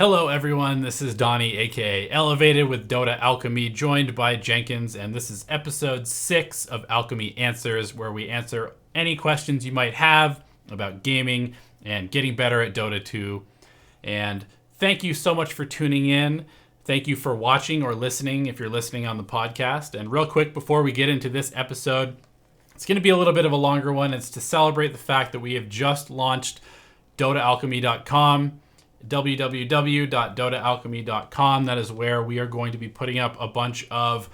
Hello everyone, this is Donnie, aka Elevated with Dota Alchemy, joined by Jenkins, and this is episode 6 of Alchemy Answers, where we answer any questions you might have about gaming and getting better at Dota 2. And thank you so much for tuning in. Thank you for watching or listening if you're listening on the podcast. And real quick, before we get into this episode, it's going to be a little bit of a longer one. It's to celebrate the fact that we have just launched DotaAlchemy.com. www.dotaalchemy.com. That is where we are going to be putting up a bunch of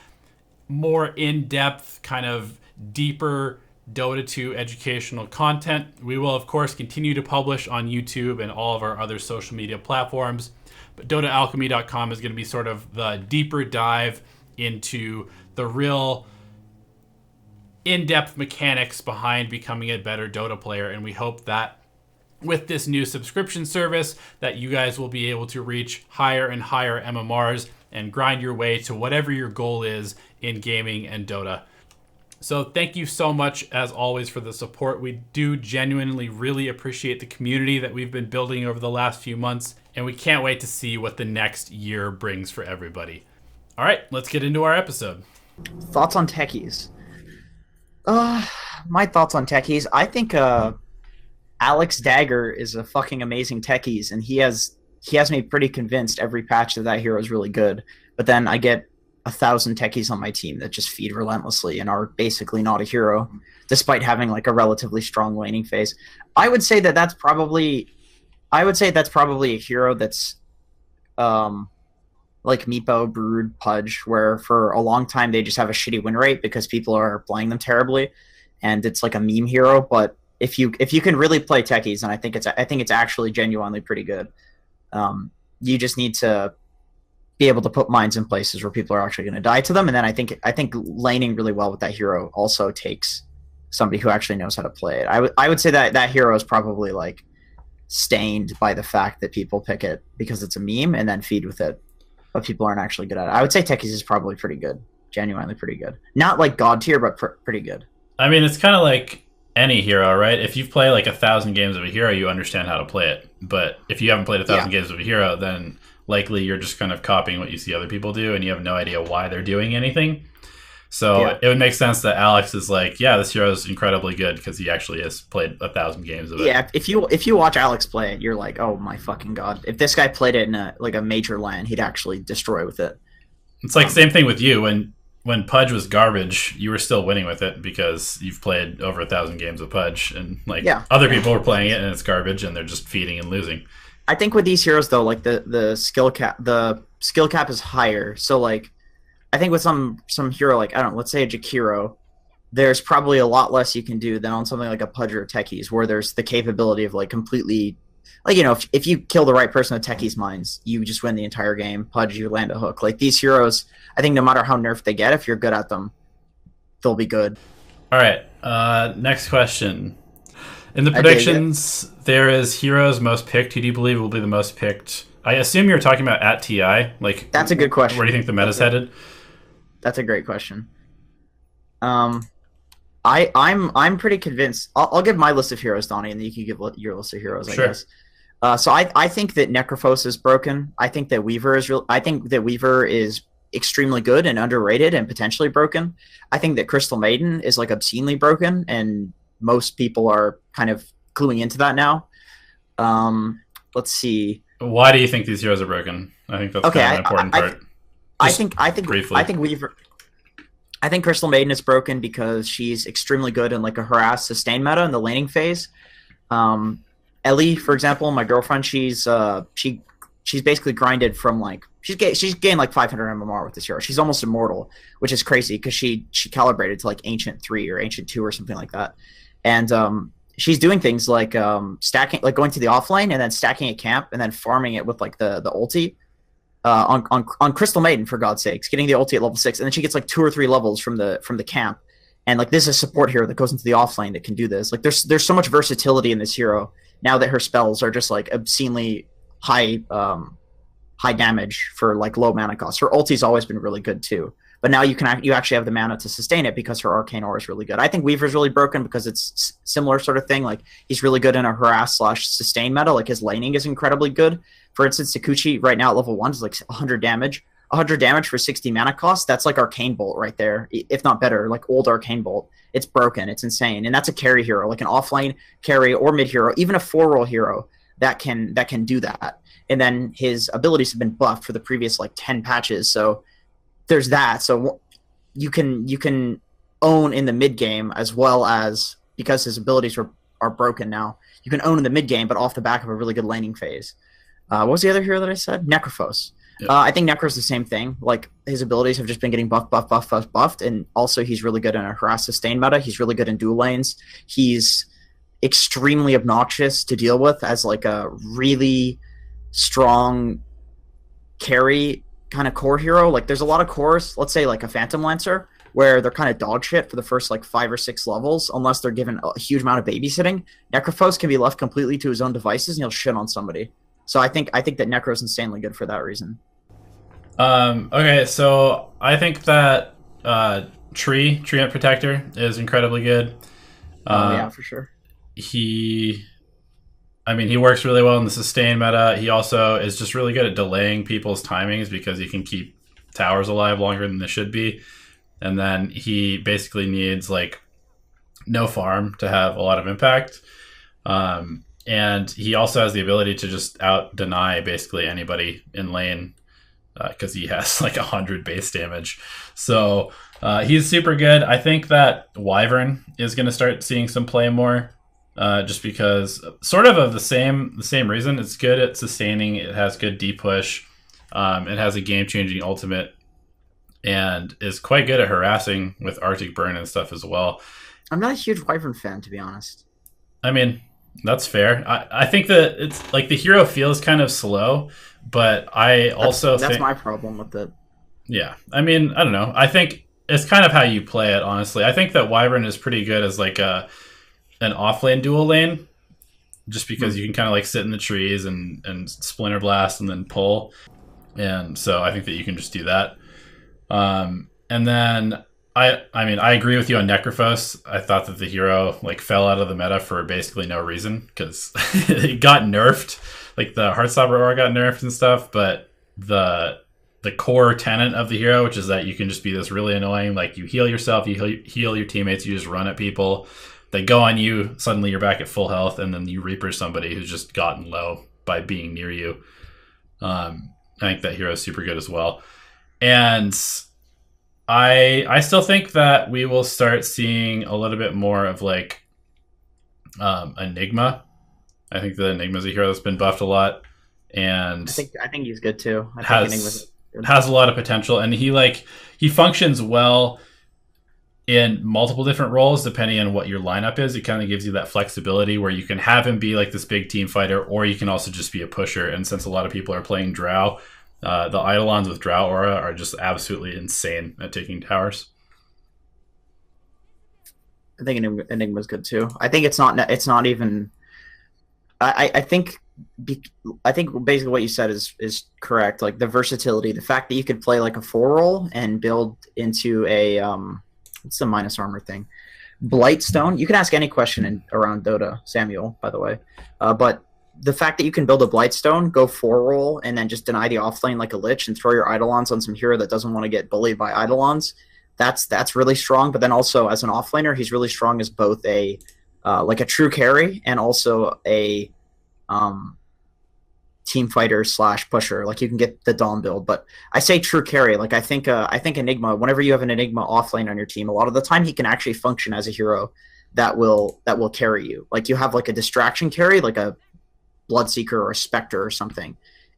more in-depth, kind of deeper Dota 2 educational content. We will, of course, continue to publish on YouTube and all of our other social media platforms. But DotaAlchemy.com is going to be sort of the deeper dive into the real in-depth mechanics behind becoming a better Dota player. And we hope that with this new subscription service that you guys will be able to reach higher and higher MMRs and grind your way to whatever your goal is in gaming and Dota. So thank you so much, as always, for the support. We do genuinely really appreciate the community that we've been building over the last few months, and we can't wait to see what the next year brings for everybody. All right, let's get into our episode. Thoughts on Techies? My thoughts on Techies, I think Alex Dagger is a fucking amazing Techies, and he has me pretty convinced every patch that hero is really good. But then I get 1,000 Techies on my team that just feed relentlessly and are basically not a hero, despite having like a relatively strong laning phase. I would say that's probably a hero that's like Meepo, Brood, Pudge, where for a long time they just have a shitty win rate because people are playing them terribly, and it's like a meme hero. But if you can really play Techies, and I think it's actually genuinely pretty good. You just need to be able to put mines in places where people are actually going to die to them, and then I think laning really well with that hero also takes somebody who actually knows how to play it. I would say that hero is probably like stained by the fact that people pick it because it's a meme and then feed with it, but people aren't actually good at it. I would say Techies is probably pretty good, genuinely pretty good. Not like god tier, but pretty good. I mean, it's kind of like any hero, right? If you've played like 1,000 games of a hero, you understand how to play it. But if you haven't played 1,000 games of a hero, then likely you're just kind of copying what you see other people do, and you have no idea why they're doing anything. So it would make sense that Alex is like, yeah, this hero is incredibly good because he actually has played 1,000 games of it. Yeah, if you watch Alex play it, you're like, oh my fucking god! If this guy played it in a major LAN, he'd actually destroy with it. It's like same thing with you. When Pudge was garbage, you were still winning with it because you've played over 1,000 games of Pudge, and other people are playing it and it's garbage, and they're just feeding and losing. I think with these heroes though, like the skill cap is higher. So like, I think with some hero like, I don't know, let's say a Jakiro, there's probably a lot less you can do than on something like a Pudge or Techies, where there's the capability of like completely, like, you know, if you kill the right person with Techies mines, you just win the entire game. Pudge, you land a hook. Like these heroes, I think no matter how nerfed they get, if you're good at them, they'll be good. All right, next question. In the predictions, there is heroes most picked. Who do you believe will be the most picked? I assume you're talking about at TI. Like, that's a good question. Where do you think the meta's headed? That's a great question. I'm pretty convinced. I'll give my list of heroes, Donnie, and then you can give your list of heroes, I guess. So I think that Necrophos is broken. I think that Weaver is extremely good and underrated and potentially broken. I think that Crystal Maiden is like obscenely broken, and most people are kind of cluing into that now. Let's see. Why do you think these heroes are broken? I think that's kind of an important part. I think briefly. I think Weaver. I think Crystal Maiden is broken because she's extremely good in like a harass sustain meta in the laning phase. Ellie, for example, my girlfriend, she's basically grinded from like she's gained like 500 MMR with this hero. She's almost immortal, which is crazy because she calibrated to like Ancient 3 or Ancient 2 or something like that. And she's doing things like stacking, like going to the offlane and then stacking a camp and then farming it with like the ulti on Crystal Maiden, for God's sakes, getting the ulti at level 6, and then she gets like 2 or 3 levels from the camp. And like this is a support hero that goes into the offlane that can do this. Like there's so much versatility in this hero now that her spells are just like obscenely high damage for like low mana cost. Her ulti's always been really good too. but now you actually have the mana to sustain it because her arcane aura is really good. I think Weaver's really broken because it's similar sort of thing. Like he's really good in a harass / sustain meta. Like his laning is incredibly good. For instance, Takuchi right now at level 1 is like 100 damage. 100 damage for 60 mana cost. That's like Arcane Bolt right there, if not better. Like old Arcane Bolt. It's broken. It's insane, and that's a carry hero, like an offlane carry or mid hero, even a 4-roll hero that can do that. And then his abilities have been buffed for the previous like 10 patches. So there's that. So you can own in the mid game as well as, because his abilities are broken now, you can own in the mid game, but off the back of a really good laning phase. What was the other hero that I said? Necrophos. Yep. I think Necro's the same thing. Like his abilities have just been getting buffed, and also he's really good in a harass sustain meta. He's really good in dual lanes. He's extremely obnoxious to deal with as like a really strong carry kind of core hero. Like there's a lot of cores, let's say like a Phantom Lancer, where they're kind of dog shit for the first like 5 or 6 levels unless they're given a huge amount of babysitting. Necrophos can be left completely to his own devices and he'll shit on somebody. So I think that Necro's insanely good for that reason. Okay, so I think that Treant Protector is incredibly good. Yeah, for sure. He works really well in the sustain meta. He also is just really good at delaying people's timings because he can keep towers alive longer than they should be. And then he basically needs like no farm to have a lot of impact. And he also has the ability to just out deny basically anybody in lane because he has like 100 base damage. So he's super good. I think that Wyvern is going to start seeing some play more just because sort of the same reason. It's good at sustaining. It has good D-push. It has a game-changing ultimate and is quite good at harassing with Arctic Burn and stuff as well. I'm not a huge Wyvern fan, to be honest. I mean, that's fair. I think that it's like the hero feels kind of slow, but I also think... That's my problem with it. Yeah. I mean, I don't know. I think it's kind of how you play it, honestly. I think that Wyvern is pretty good as like an off-lane dual lane, just because you can kind of like sit in the trees and Splinter Blast and then pull. And so I think that you can just do that. And then... I agree with you on Necrophos. I thought that the hero like fell out of the meta for basically no reason because it got nerfed. Like the Heartstopper aura got nerfed and stuff, but the core tenet of the hero, which is that you can just be this really annoying, like you heal yourself, you heal your teammates, you just run at people. They go on you, suddenly you're back at full health, and then you Reaper somebody who's just gotten low by being near you. I think that hero is super good as well. And I still think that we will start seeing a little bit more of like Enigma. I think that Enigma is a hero that's been buffed a lot, and I think he's good too. Has a lot of potential, and he functions well in multiple different roles depending on what your lineup is. It kind of gives you that flexibility where you can have him be like this big team fighter, or you can also just be a pusher. And since a lot of people are playing Drow, the Eidolons with Drow Aura are just absolutely insane at taking towers. I think Enigma's good too. I think it's not even. I think basically what you said is correct. Like the versatility, the fact that you could play like a 4-roll and build into a what's the minus armor thing, Blightstone. You can ask any question around Dota, Samuel, by the way, but the fact that you can build a Blightstone, go 4-roll, and then just deny the offlane like a Lich and throw your Eidolons on some hero that doesn't want to get bullied by Eidolons, that's really strong. But then also as an offlaner, he's really strong as both a like a true carry and also a team fighter / pusher. Like you can get the Dawn build, but I say true carry. Like I think Enigma. Whenever you have an Enigma offlane on your team, a lot of the time he can actually function as a hero that will carry you. Like you have like a distraction carry, like a Bloodseeker or a Spectre or something,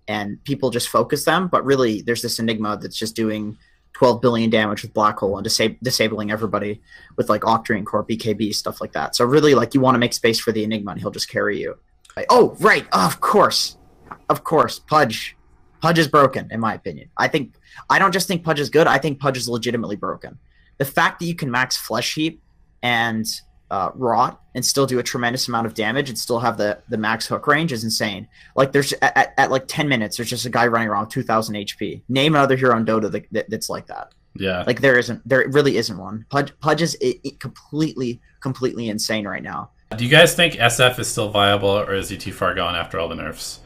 and people just focus them, but really there's this Enigma that's just doing 12 billion damage with Black Hole and disabling everybody with like Octarine Core, BKB, stuff like that. So really, like, you want to make space for the Enigma and he'll just carry you. Like, oh, right, of course, Pudge is broken, in my opinion. I don't just think Pudge is good, I think Pudge is legitimately broken. The fact that you can max Flesh Heap and Rot and still do a tremendous amount of damage and still have the max hook range is insane. Like there's at like 10 minutes there's just a guy running around 2000 HP. Name another hero in Dota that's like that. Yeah. Like there really isn't one. Pudge is completely insane right now. Do you guys think SF is still viable, or is he too far gone after all the nerfs?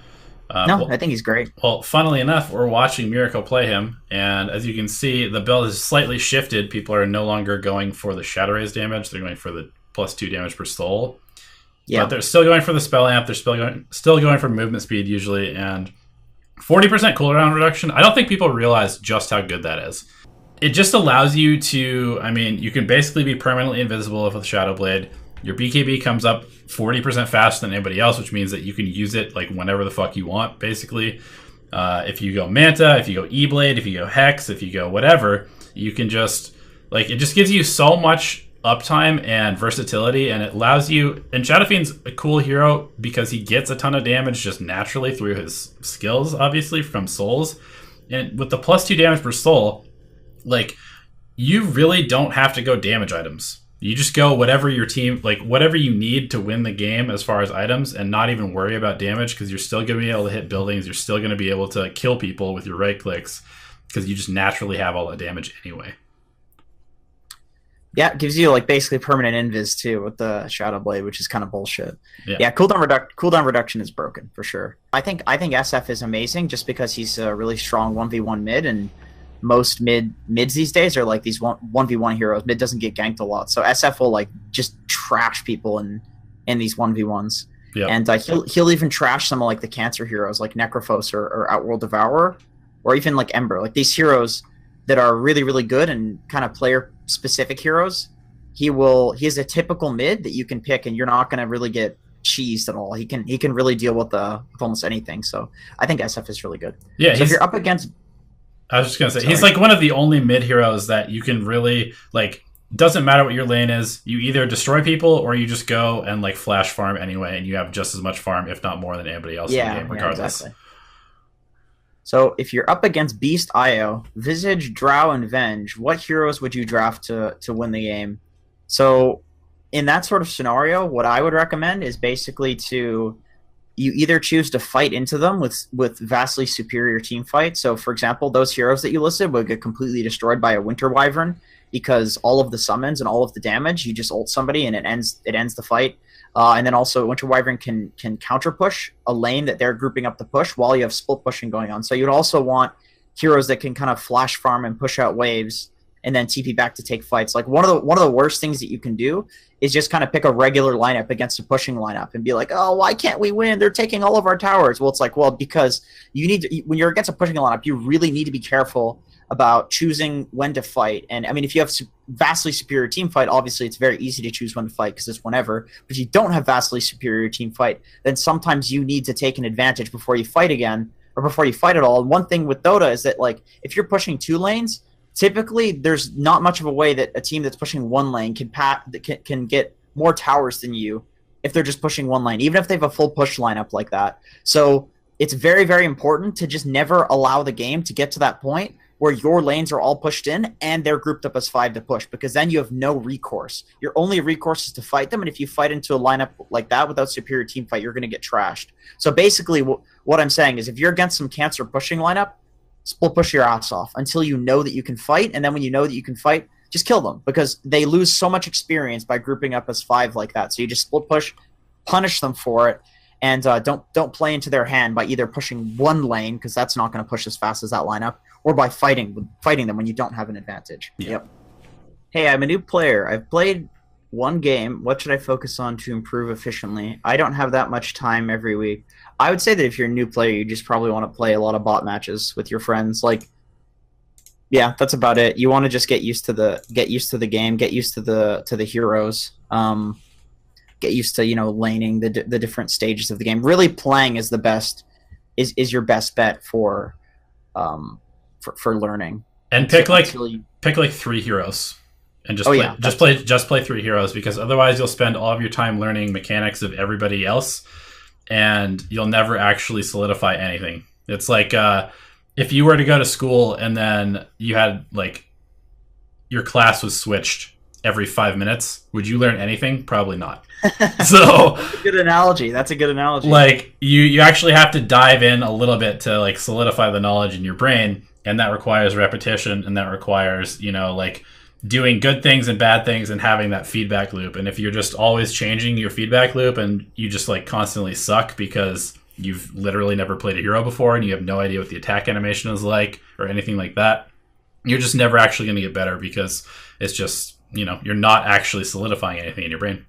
No, I think he's great. Well, funnily enough, we're watching Miracle play him, and as you can see, the build has slightly shifted. People are no longer going for the Shadow Rays damage; they're going for the +2 damage per soul. Yeah, but they're still going for the spell amp. They're still going for movement speed usually, and 40% cooldown reduction. I don't think people realize just how good that is. It just allows you to, I mean, you can basically be permanently invisible with Shadow Blade. Your BKB comes up 40% faster than anybody else, which means that you can use it like whenever the fuck you want, basically. If you go Manta, if you go E-Blade, if you go Hex, if you go whatever, you can just, like, it just gives you so much uptime and versatility, and it allows you, and Shadow Fiend's a cool hero because he gets a ton of damage just naturally through his skills, obviously, from souls. And with the +2 damage per soul, like, you really don't have to go damage items. You just go whatever your team, like whatever you need to win the game as far as items, and not even worry about damage, because you're still going to be able to hit buildings. You're still going to be able to kill people with your right clicks because you just naturally have all that damage anyway. Yeah, it gives you like basically permanent invis too with the Shadow Blade, which is kind of bullshit. Yeah, cooldown reduction is broken for sure. I think SF is amazing just because he's a really strong 1v1 mid, and most mids these days are like these 1v1 heroes. Mid doesn't get ganked a lot, so SF will like just trash people in these 1v1s. Yep. And he'll even trash some of like the cancer heroes like Necrophos or Outworld Devourer, or even like Ember. Like these heroes that are really, really good and kind of player specific heroes. He is a typical mid that you can pick, and you're not going to really get cheesed at all. He can really deal with almost anything. So I think SF is really good. Yeah, so if you're up against, I was just gonna say, he's like one of the only mid heroes that you can really, like, doesn't matter what your lane is, you either destroy people or you just go and like flash farm anyway, and you have just as much farm, if not more, than anybody else in the game, regardless. Yeah, exactly. So if you're up against Beast Io, Visage, Drow, and Venge, what heroes would you draft to win the game? So in that sort of scenario, what I would recommend is basically you either choose to fight into them with vastly superior team fight. So, for example, those heroes that you listed would get completely destroyed by a Winter Wyvern because all of the summons and all of the damage, you just ult somebody and it ends the fight. And then also Winter Wyvern can counter push a lane that they're grouping up the push while you have split pushing going on. So you'd also want heroes that can kind of flash farm and push out waves and then TP back to take fights. Like one of the worst things that you can do is just kind of pick a regular lineup against a pushing lineup and be like, oh, why can't we win? They're taking all of our towers. Well, it's like, well, because when you're against a pushing lineup, you really need to be careful about choosing when to fight. And I mean, if you have vastly superior team fight, obviously it's very easy to choose when to fight because it's whenever. But if you don't have vastly superior team fight, then sometimes you need to take an advantage before you fight again or before you fight at all. And one thing with Dota is that, like, if you're pushing 2 lanes, typically there's not much of a way that a team that's pushing 1 lane can get more towers than you if they're just pushing 1 lane, even if they have a full push lineup like that. So it's very, very important to just never allow the game to get to that point where your lanes are all pushed in and they're grouped up as 5 to push, because then you have no recourse. Your only recourse is to fight them, and if you fight into a lineup like that without superior team fight, you're going to get trashed. So basically what I'm saying is if you're against some cancer pushing lineup, split push your ass off until you know that you can fight, and then when you know that you can fight, just kill them, because they lose so much experience by grouping up as 5 like that. So you just split push, punish them for it, and don't play into their hand by either pushing 1 lane, because that's not going to push as fast as that lineup, or by fighting them when you don't have an advantage. Yep. Hey, I'm a new player. I've played 1 game. What should I focus on to improve efficiently? I don't have that much time every week. I would say that if you're a new player, you just probably want to play a lot of bot matches with your friends. Like, yeah, that's about it. You want to just get used to the game, get used to the heroes, get used to, laning the different stages of the game. Really playing is is your best bet for learning. And pick like 3 heroes. And just play 3 heroes, because otherwise you'll spend all of your time learning mechanics of everybody else, and you'll never actually solidify anything. It's like if you were to go to school and then you had, like, your class was switched every 5 minutes, would you learn anything? Probably not. So that's a good analogy. Like, you actually have to dive in a little bit to, like, solidify the knowledge in your brain. and that requires repetition, and that requires, like doing good things and bad things and having that feedback loop. And if you're just always changing your feedback loop and you just like constantly suck because you've literally never played a hero before and you have no idea what the attack animation is like or anything like that, you're just never actually going to get better, because it's just, you're not actually solidifying anything in your brain.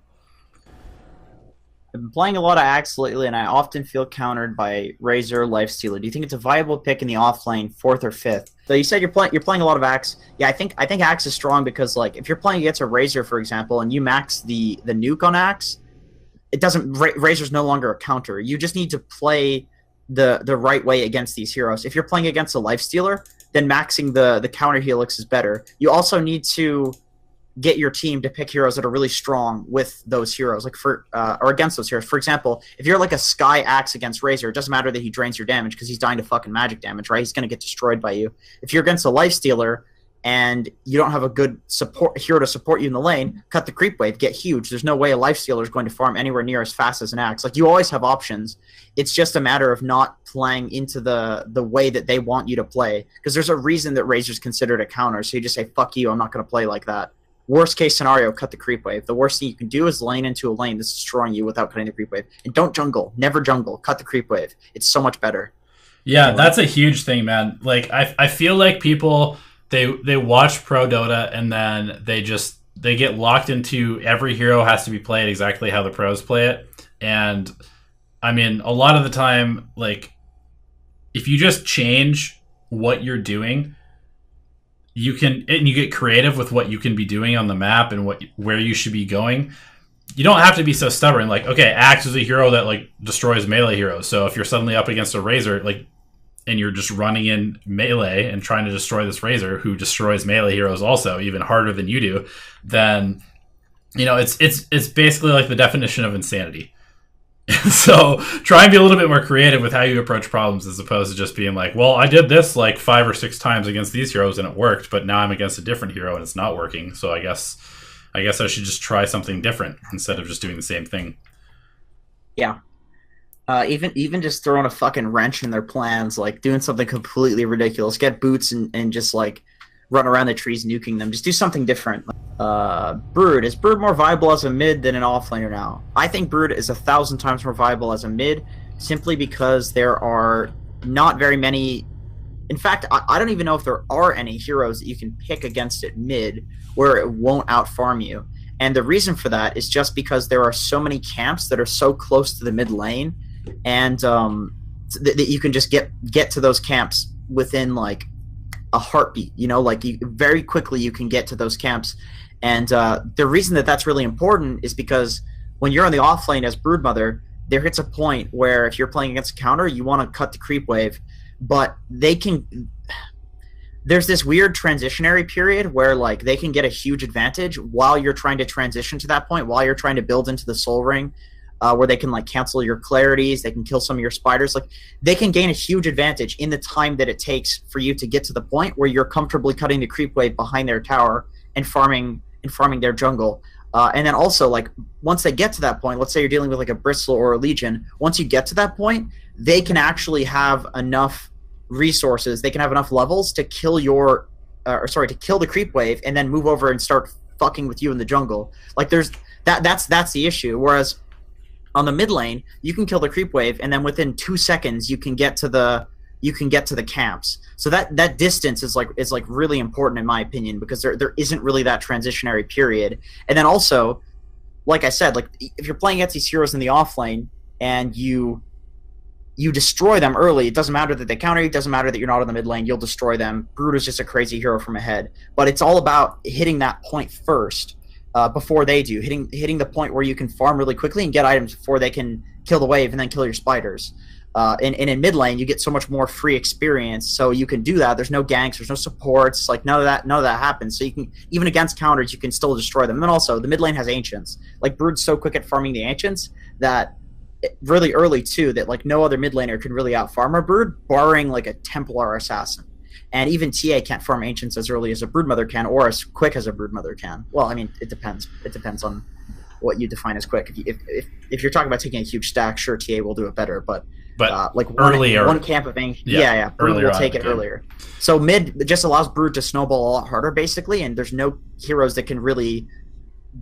I've been playing a lot of Axe lately, and I often feel countered by Razor, Lifestealer. Do you think it's a viable pick in the offlane, 4th or 5th? So you said you're playing a lot of Axe. Yeah, I think Axe is strong because, like, if you're playing against a Razor, for example, and you max the nuke on Axe, it doesn't. Razor's no longer a counter. You just need to play the right way against these heroes. If you're playing against a Lifestealer, then maxing the counter helix is better. You also need to get your team to pick heroes that are really strong with those heroes, like or against those heroes. For example, if you're like a Sky Axe against Razor, it doesn't matter that he drains your damage because he's dying to fucking magic damage, right? He's going to get destroyed by you. If you're against a Lifestealer and you don't have a good hero to support you in the lane, cut the creep wave, get huge. There's no way a Lifestealer is going to farm anywhere near as fast as an Axe. Like, you always have options. It's just a matter of not playing into the way that they want you to play, because there's a reason that Razor's considered a counter. So you just say, fuck you, I'm not going to play like that. Worst case scenario, cut the creep wave. The worst thing you can do is lane into a lane that's destroying you without cutting the creep wave. And don't jungle. Never jungle. Cut the creep wave. It's so much better. Yeah, that's a huge thing, man. Like, I feel like people, they watch Pro Dota and then they get locked into every hero has to be played exactly how the pros play it. And I mean, a lot of the time, like, if you just change what you're doing, you get creative with what you can be doing on the map and where you should be going. You don't have to be so stubborn. Like, okay, Axe is a hero that like destroys melee heroes. So if you're suddenly up against a Razor, like, and you're just running in melee and trying to destroy this Razor who destroys melee heroes also even harder than you do, then it's basically like the definition of insanity. So try and be a little bit more creative with how you approach problems, as opposed to just being like, well, I did this like 5 or 6 times against these heroes and it worked, but now I'm against a different hero and it's not working. So I guess I should just try something different instead of just doing the same thing. Yeah. Even just throwing a fucking wrench in their plans, like doing something completely ridiculous. Get boots and just like run around the trees nuking them. Just do something different. Brood. Is Brood more viable as a mid than an offlaner now? I think Brood is 1,000 times more viable as a mid, simply because there are not very many. In fact, I don't even know if there are any heroes that you can pick against it mid where it won't out-farm you. And the reason for that is just because there are so many camps that are so close to the mid lane, and that you can just get to those camps within like a heartbeat. Like, very quickly you can get to those camps. And the reason that that's really important is because when you're on the offlane as Broodmother, there hits a point where if you're playing against a counter, you want to cut the creep wave, but there's this weird transitionary period where like they can get a huge advantage while you're trying to transition to that point, while you're trying to build into the soul ring, where they can like cancel your clarities, they can kill some of your spiders. Like, they can gain a huge advantage in the time that it takes for you to get to the point where you're comfortably cutting the creep wave behind their tower and farming their jungle. And then also, like, once they get to that point, let's say you're dealing with like a Bristle or a Legion, once you get to that point, they can actually have enough resources, they can have enough levels to kill to kill the creep wave and then move over and start fucking with you in the jungle. Like, that's the issue. Whereas on the mid lane, you can kill the creep wave, and then within 2 seconds you can get to the camps. So that distance is like really important in my opinion, because there isn't really that transitionary period. And then also, like I said, like, if you're playing against these heroes in the off lane and you destroy them early, it doesn't matter that they counter you, it doesn't matter that you're not in the mid lane, you'll destroy them. Brood is just a crazy hero from ahead. But it's all about hitting that point first. Before they do, hitting the point where you can farm really quickly and get items before they can kill the wave and then kill your spiders. And in mid lane, you get so much more free experience, so you can do that. There's no ganks, there's no supports, like none of that happens. So you can, even against counters, you can still destroy them. And also, the mid lane has ancients. Like, Brood's so quick at farming the ancients that really early too, that like no other mid laner can really out farm a Brood, barring like a Templar assassin. And even TA can't farm ancients as early as a Broodmother can, or as quick as a Broodmother can. Well, I mean, it depends. It depends on what you define as quick. If you're talking about taking a huge stack, sure, TA will do it better. But but like earlier, one camp of ancient. Yeah. Brood will take it earlier. So mid just allows Brood to snowball a lot harder, basically, and there's no heroes that can really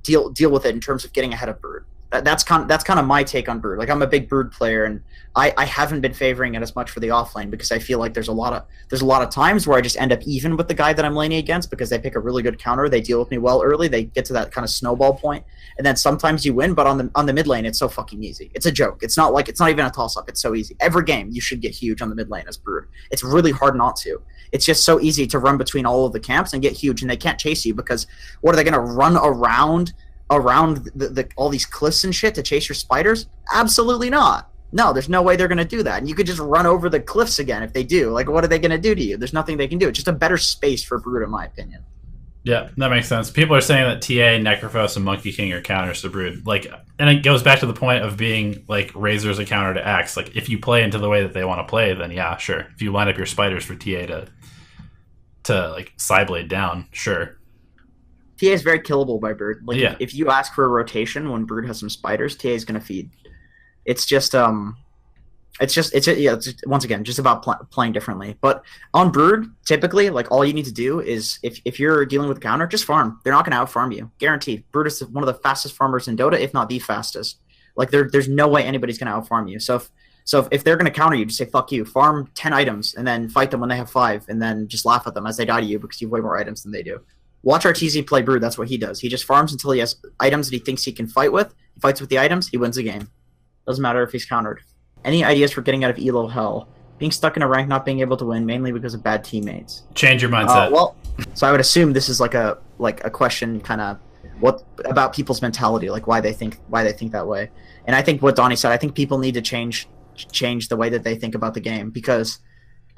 deal with it in terms of getting ahead of Brood. That's kind of my take on Brood. Like, I'm a big Brood player, and I haven't been favoring it as much for the offlane because I feel like there's a lot of times where I just end up even with the guy that I'm laning against because they pick a really good counter, they deal with me well early, they get to that kind of snowball point, and then sometimes you win. But on the mid lane, it's so fucking easy. It's a joke. It's not even a toss up. It's so easy. Every game you should get huge on the mid lane as Brood. It's really hard not to. It's just so easy to run between all of the camps and get huge, and they can't chase you because what are they going to run around all these cliffs and shit to chase your spiders? Absolutely not. No, there's no way they're going to do that. And you could just run over the cliffs again if they do. Like, what are they going to do to you? There's nothing they can do. It's just a better space for Brood, in my opinion. Yeah, that makes sense. People are saying that TA, Necrophos, and Monkey King are counters to Brood. Like, and it goes back to the point of being like Razor's a counter to Axe. Like, if you play into the way that they want to play, then yeah, sure. If you line up your spiders for TA to like Psyblade down, sure. TA is very killable by Brood. Like, if you ask for a rotation when Brood has some spiders, TA is going to feed. It's just once again just about playing differently. But on Brood, typically, like, all you need to do is if you're dealing with counter, just farm. They're not going to out farm you, guaranteed. Brood is one of the fastest farmers in Dota, if not the fastest. Like, there's no way anybody's going to out farm you. So if they're going to counter you, just say fuck you, farm 10 items, and then fight them when they have 5, and then just laugh at them as they die to you because you have way more items than they do. Watch RTZ play Brood. That's what he does. He just farms until he has items that he thinks he can fight with. He fights with the items, he wins the game. Doesn't matter if he's countered. Any ideas for getting out of ELO hell? Being stuck in a rank, not being able to win, mainly because of bad teammates. Change your mindset. So I would assume this is like a question, kind of what about people's mentality, like why they think that way. And I think what Donnie said, I think people need to change the way that they think about the game, because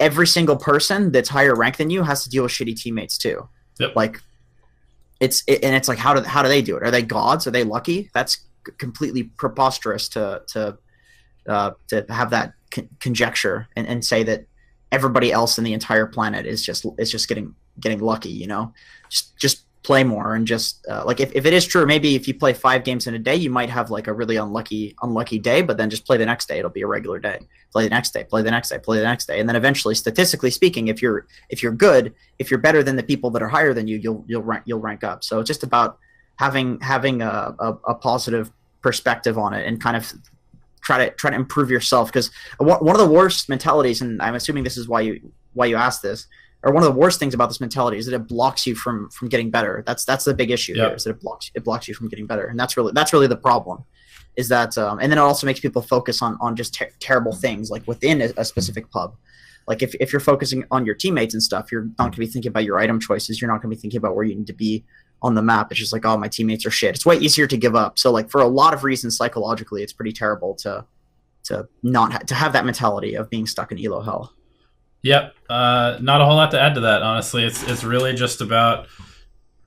every single person that's higher ranked than you has to deal with shitty teammates too. Yep. Like, it's like how do they do it? Are they gods? Are they lucky? That's completely preposterous to have that conjecture and say that everybody else in the entire planet is just getting lucky. You know, just play more and just like if it is true, maybe if you play 5 games in a day, you might have like a really unlucky day, but then just play the next day, it'll be a regular day. Play the next day, play the next day, play the next day, and then eventually, statistically speaking, if you're good, if you're better than the people that are higher than you, you'll rank up. So it's just about having a positive perspective on it and kind of try to improve yourself, because one of the worst mentalities, and I'm assuming this is why you asked this, or one of the worst things about this mentality is that it blocks you from getting better. That's the big issue here, is that it blocks you from getting better, and that's really the problem. Is that and then it also makes people focus on just terrible things, like within a specific pub. Like if you're focusing on your teammates and stuff, you're not going to be thinking about your item choices. You're not going to be thinking about where you need to be on the map. It's just like, oh, my teammates are shit. It's way easier to give up. So like for a lot of reasons, psychologically, it's pretty terrible to have that mentality of being stuck in ELO hell. Yep. Not a whole lot to add to that, honestly. It's really just about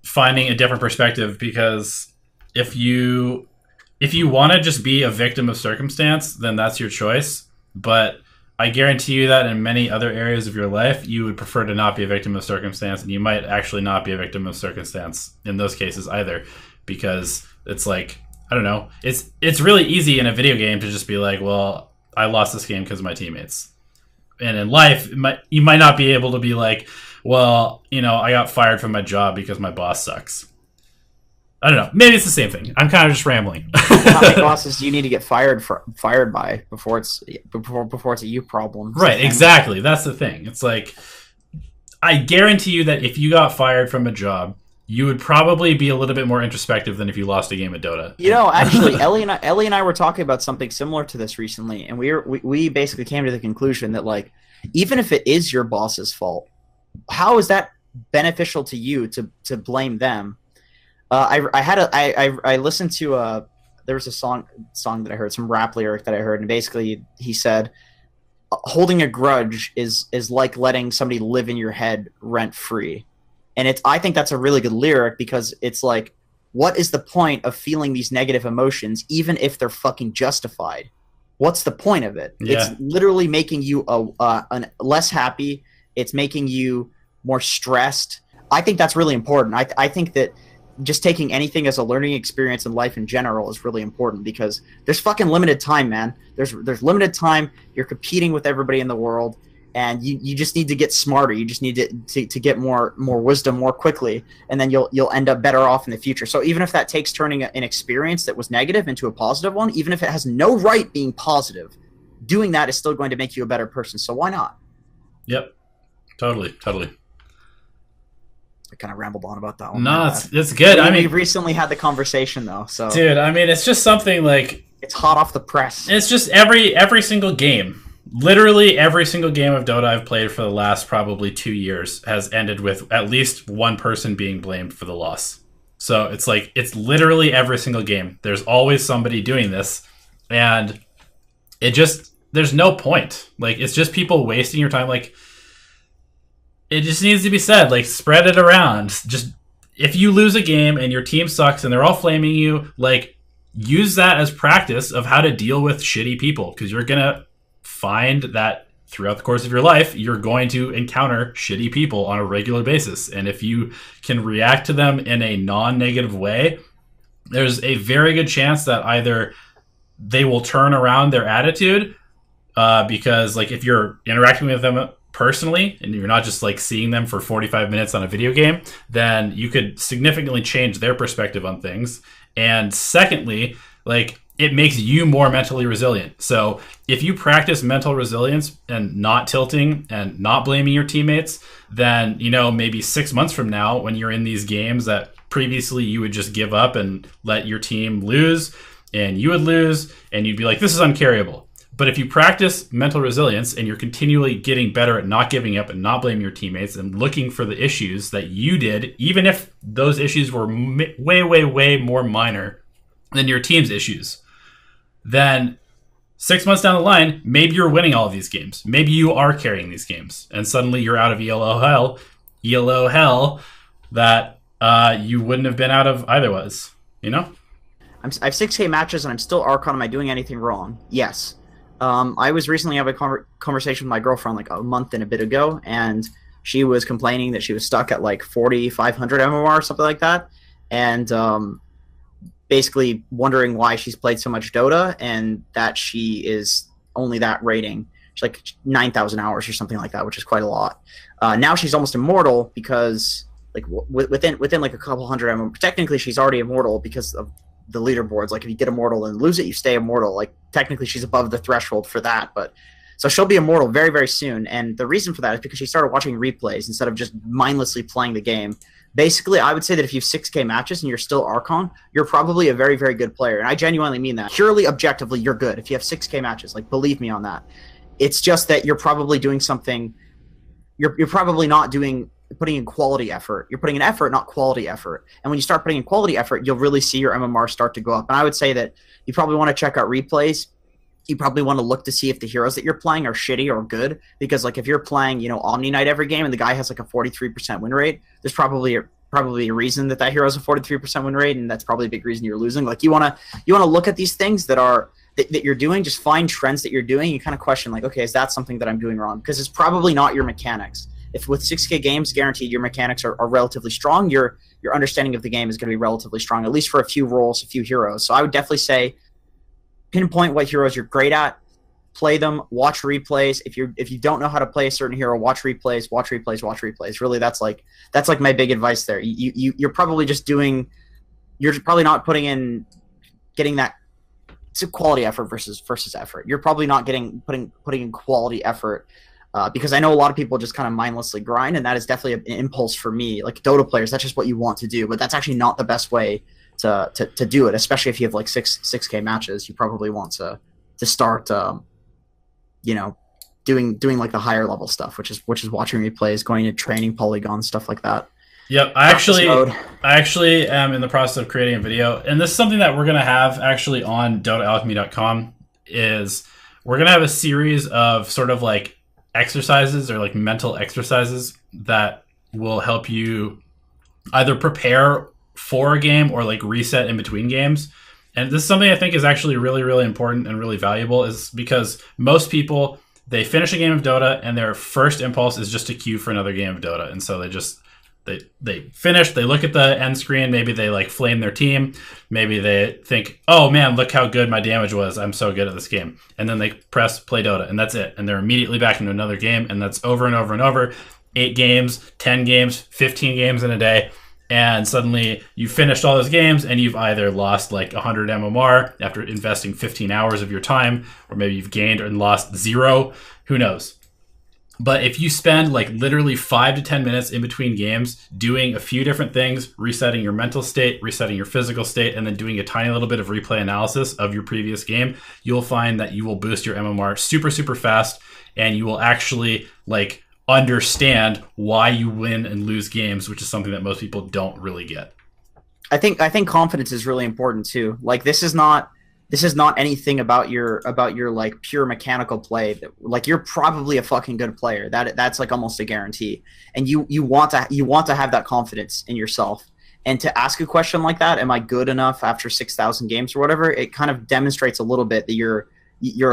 finding a different perspective, because if you want to just be a victim of circumstance, then that's your choice. But I guarantee you that in many other areas of your life, you would prefer to not be a victim of circumstance, and you might actually not be a victim of circumstance in those cases either, because it's like, I don't know, it's really easy in a video game to just be like, well, I lost this game because of my teammates. And in life, you might not be able to be like, well, you know, I got fired from my job because my boss sucks. I don't know. Maybe it's the same thing. I'm kind of just rambling. How many bosses do you need to get fired by before it's a you problem? Right, exactly. That's the thing. It's like, I guarantee you that if you got fired from a job, you would probably be a little bit more introspective than if you lost a game of Dota. You know, actually, Ellie and I were talking about something similar to this recently, and we basically came to the conclusion that, like, even if it is your boss's fault, how is that beneficial to you to blame them? I listened to there was a song that I heard, some rap lyric that I heard, and basically he said, holding a grudge is like letting somebody live in your head rent free. And I think that's a really good lyric, because it's like, what is the point of feeling these negative emotions, even if they're fucking justified? What's the point of it? Yeah. It's literally making you less happy. It's making you more stressed. I think that's really important. I think that just taking anything as a learning experience in life in general is really important, because there's fucking limited time, man. There's limited time. You're competing with everybody in the world, and you just need to get smarter. You just need to get more wisdom more quickly, and then you'll end up better off in the future. So even if that takes turning an experience that was negative into a positive one, even if it has no right being positive, doing that is still going to make you a better person. So why not? Yep. Totally. I kind of rambled on about that one. No, it's good. I mean, we've recently had the conversation though, so dude, I mean, it's just something like it's hot off the press. It's just every single game, literally every single game of Dota I've played for the last probably 2 years has ended with at least one person being blamed for the loss. So it's like it's literally every single game. There's always somebody doing this, and there's no point. Like, it's just people wasting your time. Like, it just needs to be said, like, spread it around. Just, if you lose a game and your team sucks and they're all flaming you, like, use that as practice of how to deal with shitty people, because you're going to find that throughout the course of your life, you're going to encounter shitty people on a regular basis. And if you can react to them in a non-negative way, there's a very good chance that either they will turn around their attitude, because, like, if you're interacting with them personally and you're not just like seeing them for 45 minutes on a video game, then you could significantly change their perspective on things. And secondly, like, it makes you more mentally resilient. So if you practice mental resilience and not tilting and not blaming your teammates, then, you know, maybe 6 months from now, when you're in these games that previously you would just give up and let your team lose, and you would lose, and you'd be like, this is uncarryable. But if you practice mental resilience and you're continually getting better at not giving up and not blaming your teammates and looking for the issues that you did, even if those issues were way more minor than your team's issues, then 6 months down the line, maybe you're winning all of these games. Maybe you are carrying these games, and suddenly you're out of ELO hell that you wouldn't have been out of otherwise, you know? I have 6K matches and I'm still Archon. Am I doing anything wrong? Yes. I was recently having a conversation with my girlfriend like a month and a bit ago, and she was complaining that she was stuck at like 4,500 MMR or something like that, and basically wondering why she's played so much Dota and that she is only that rating. She's like 9,000 hours or something like that, which is quite a lot. Now she's almost immortal because like within like a couple hundred MMR. Technically, she's already immortal because of the leaderboards. Like, if you get immortal and lose it, you stay immortal. Like, technically she's above the threshold for that, but so she'll be immortal very, very soon. And the reason for that is because she started watching replays instead of just mindlessly playing the game. Basically, I would say that if you have 6K matches and you're still Archon, you're probably a very, very good player. And I genuinely mean that. Purely objectively, you're good if you have 6K matches. Like, believe me on that. It's just that you're probably doing something. You're probably not putting in quality effort. You're putting in effort, not quality effort. And when you start putting in quality effort, you'll really see your MMR start to go up. And I would say that you probably want to check out replays. You probably want to look to see if the heroes that you're playing are shitty or good. Because, like, if you're playing, you know, Omni Knight every game and the guy has like a 43% win rate, there's probably a reason that hero has a 43% win rate, and that's probably a big reason you're losing. Like, you want to look at these things that you're doing, just find trends that you're doing. You kind of question, like, okay, is that something that I'm doing wrong? Because it's probably not your mechanics. If with 6K games, guaranteed your mechanics are relatively strong, your understanding of the game is going to be relatively strong, at least for a few roles, a few heroes. So I would definitely say pinpoint what heroes you're great at, play them, watch replays. If you don't know how to play a certain hero, watch replays. Really, that's like my big advice there. You're probably you're probably not putting in that. It's a quality effort versus effort. You're probably not putting in quality effort. Because I know a lot of people just kind of mindlessly grind, and that is definitely an impulse for me. Like, Dota players, that's just what you want to do, but that's actually not the best way to do it, especially if you have like 6K matches. You probably want to start, you know, doing like the higher level stuff, which is watching replays, going to training polygons, stuff like that. Yep, I actually am in the process of creating a video, and this is something that we're going to have actually on DotaAlchemy.com. Is we're going to have a series of sort of like exercises or like mental exercises that will help you either prepare for a game or like reset in between games. And this is something I think is actually really, really important and really valuable, is because most people, they finish a game of Dota and their first impulse is just to queue for another game of Dota. And so They finish, they look at the end screen, maybe they like flame their team, maybe they think, oh man, look how good my damage was, I'm so good at this game. And then they press play Dota, and that's it. And they're immediately back into another game, and that's over and over and over. 8 games, 10 games, 15 games in a day. And suddenly you finished all those games and you've either lost like 100 MMR after investing 15 hours of your time, or maybe you've gained and lost 0. Who knows? But if you spend like literally 5 to 10 minutes in between games doing a few different things, resetting your mental state, resetting your physical state, and then doing a tiny little bit of replay analysis of your previous game, you'll find that you will boost your MMR super, super fast, and you will actually like understand why you win and lose games, which is something that most people don't really get. I think confidence is really important too. Like this is not anything about your like pure mechanical play. Like you're probably a fucking good player. That's like almost a guarantee. And you want to have that confidence in yourself. And to ask a question like that, am I good enough after 6,000 games or whatever? It kind of demonstrates a little bit that you're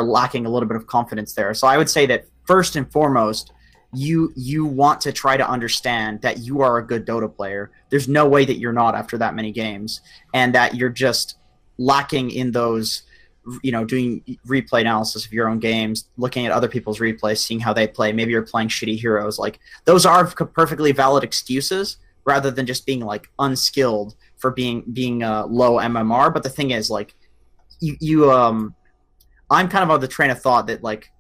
lacking a little bit of confidence there. So I would say that first and foremost, you want to try to understand that you are a good Dota player. There's no way that you're not after that many games, and that you're just lacking in those, doing replay analysis of your own games, looking at other people's replays, seeing how they play. Maybe you're playing shitty heroes. Like those are perfectly valid excuses rather than just being like unskilled for being low MMR. But the thing is, like I'm kind of on the train of thought that like,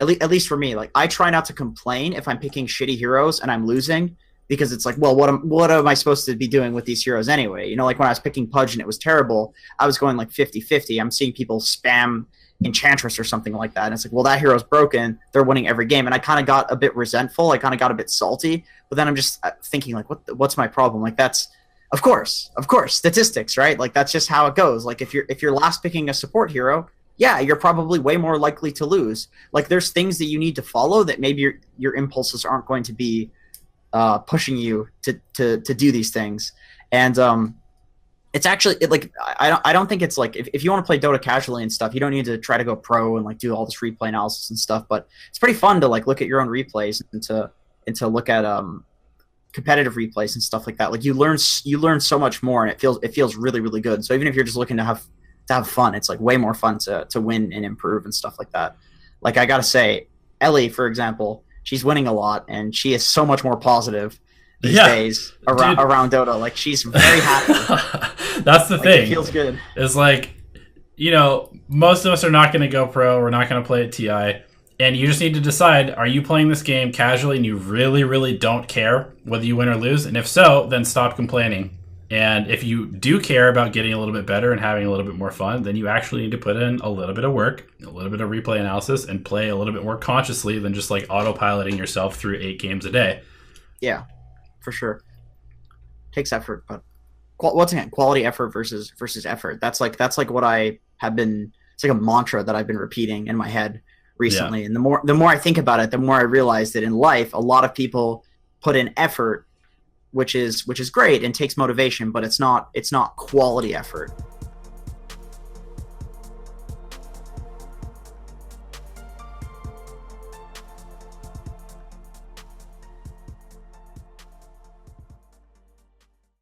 at least for me, like I try not to complain if I'm picking shitty heroes and I'm losing, because it's like, well, what am I supposed to be doing with these heroes anyway? Like when I was picking Pudge and it was terrible, I was going like 50-50. I'm seeing people spam Enchantress or something like that, and it's like, well, that hero's broken. They're winning every game, and I kind of got a bit resentful. I kind of got a bit salty, but then I'm just thinking like, what's my problem? Like that's, of course, statistics, right? Like that's just how it goes. Like if you're last picking a support hero, yeah, you're probably way more likely to lose. Like there's things that you need to follow that maybe your impulses aren't going to be pushing you to do these things. And it's actually like I don't think it's like if you want to play Dota casually and stuff, you don't need to try to go pro and like do all this replay analysis and stuff. But it's pretty fun to like look at your own replays and to look at competitive replays and stuff like that. Like you learn so much more, and it feels really, really good. So even if you're just looking to have fun, it's like way more fun to win and improve and stuff like that. Like I gotta say, Ellie, for example, she's winning a lot, and she is so much more positive these days around Dota. Like she's very happy. That's the thing. It feels good. It's like, most of us are not going to go pro. We're not going to play at TI. And you just need to decide, are you playing this game casually and you really, really don't care whether you win or lose? And if so, then stop complaining. And if you do care about getting a little bit better and having a little bit more fun, then you actually need to put in a little bit of work, a little bit of replay analysis, and play a little bit more consciously than just like autopiloting yourself through 8 games a day. Yeah, for sure. Takes effort, but once again, quality effort versus effort. That's like what I have been. It's like a mantra that I've been repeating in my head recently. Yeah. And the more I think about it, the more I realize that in life, a lot of people put in effort, which is great and takes motivation, but it's not quality effort.